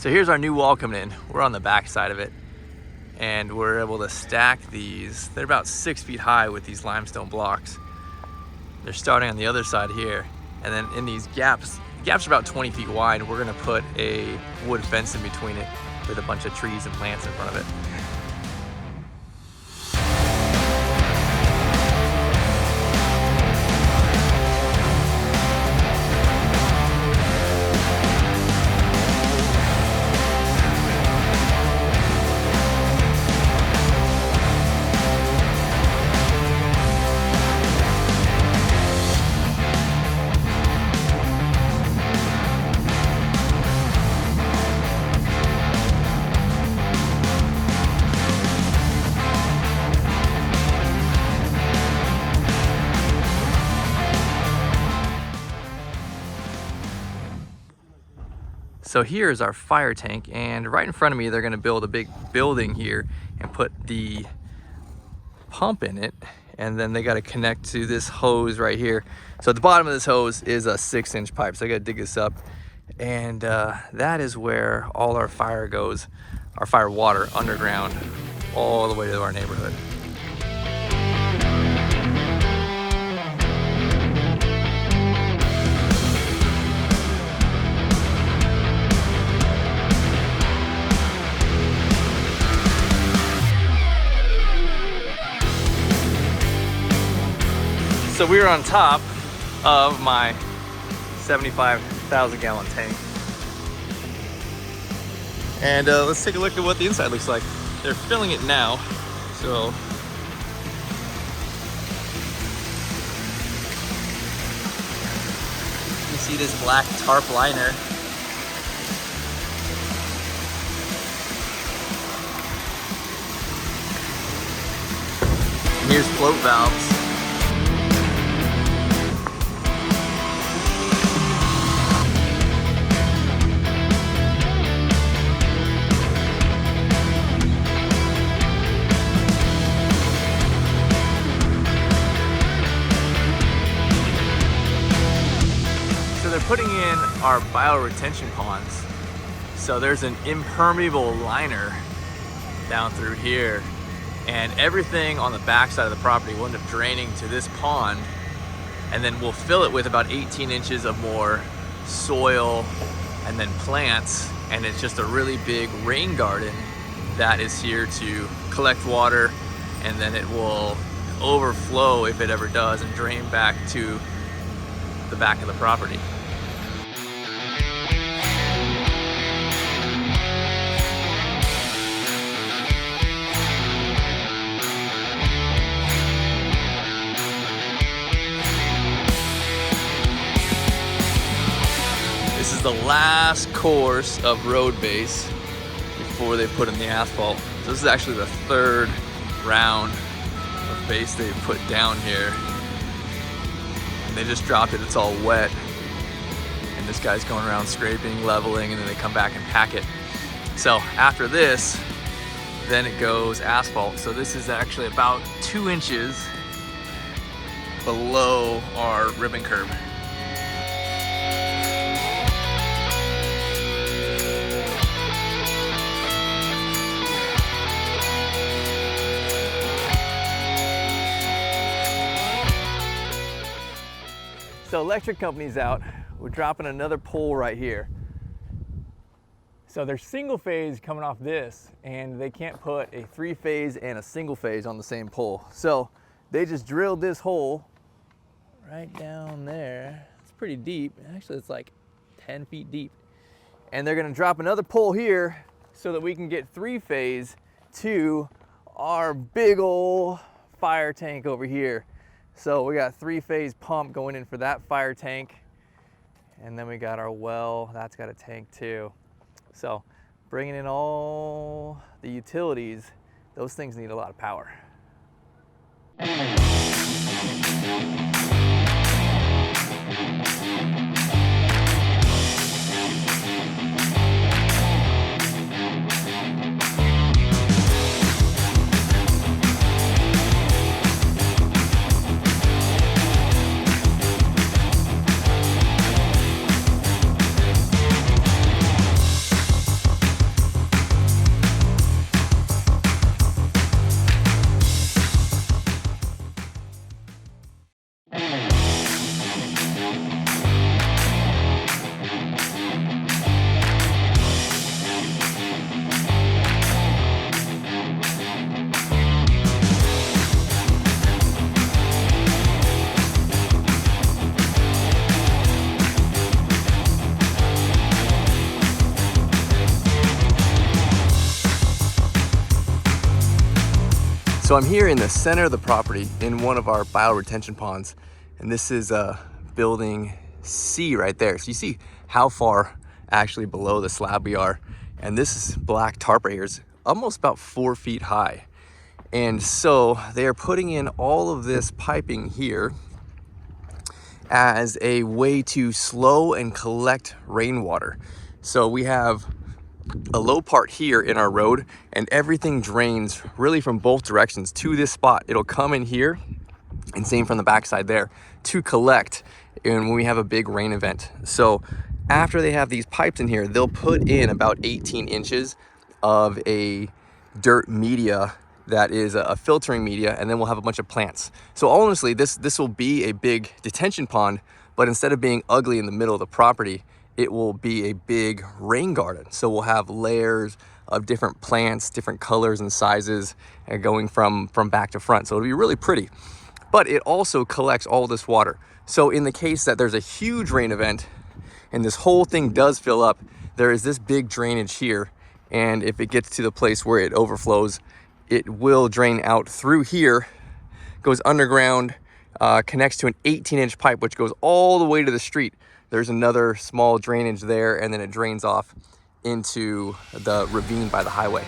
So here's our new wall coming in. We're on the back side of it, and we're able to stack these. They're about 6 feet high with these limestone blocks. They're starting on the other side here, and then in these gaps, the gaps are about 20 feet wide. We're gonna put a wood fence in between it with a bunch of trees and plants in front of it. So here is our fire tank, and right in front of me they're going to build a big building here and put the pump in it, and then they got to connect to this hose right here. So at the bottom of this hose is a 6-inch pipe, so I got to dig this up, and that is where all our fire goes, our fire water underground all the way to our neighborhood. So we are on top of my 75,000 gallon tank. And let's take a look at what the inside looks like. They're filling it now, so. You see this black tarp liner. And here's float valves. Putting in our bioretention ponds. So there's an impermeable liner down through here, and everything on the back side of the property will end up draining to this pond, and then we'll fill it with about 18 inches of more soil and then plants, and it's just a really big rain garden that is here to collect water, and then it will overflow if it ever does and drain back to the back of the property. This is the last course of road base before they put in the asphalt. So this is actually the 3rd round of base they've put down here. And they just dropped it, it's all wet. And this guy's going around scraping, leveling, and then they come back and pack it. So after this, then it goes asphalt. So this is actually about 2 inches below our ribbon curb. So electric company's out. We're dropping another pole right here. So there's single phase coming off this, and they can't put a 3-phase and a single phase on the same pole. So they just drilled this hole right down there. It's pretty deep. Actually, it's like 10 feet deep. And they're gonna drop another pole here so that we can get 3-phase to our big old fire tank over here. So we got 3-phase pump going in for that fire tank. And then we got our well, that's got a tank too. So bringing in all the utilities, those things need a lot of power. So I'm here in the center of the property in one of our bioretention ponds, and this is building C right there. So you see how far actually below the slab we are. And this black tarp right here is almost about 4 feet high. And so they are putting in all of this piping here as a way to slow and collect rainwater. So we have a low part here in our road, and everything drains really from both directions to this spot. It'll come in here, and same from the backside there, to collect when we have a big rain event. So after they have these pipes in here, they'll put in about 18 inches of a dirt media that is a filtering media, and then we'll have a bunch of plants. So honestly, this will be a big detention pond, but instead of being ugly in the middle of the property, it will be a big rain garden. So we'll have layers of different plants, different colors and sizes, and going from back to front. So it'll be really pretty. But it also collects all this water. So in the case that there's a huge rain event and this whole thing does fill up, there is this big drainage here. And if it gets to the place where it overflows, it will drain out through here, goes underground, connects to an 18-inch pipe, which goes all the way to the street. There's another small drainage there, and then it drains off into the ravine by the highway.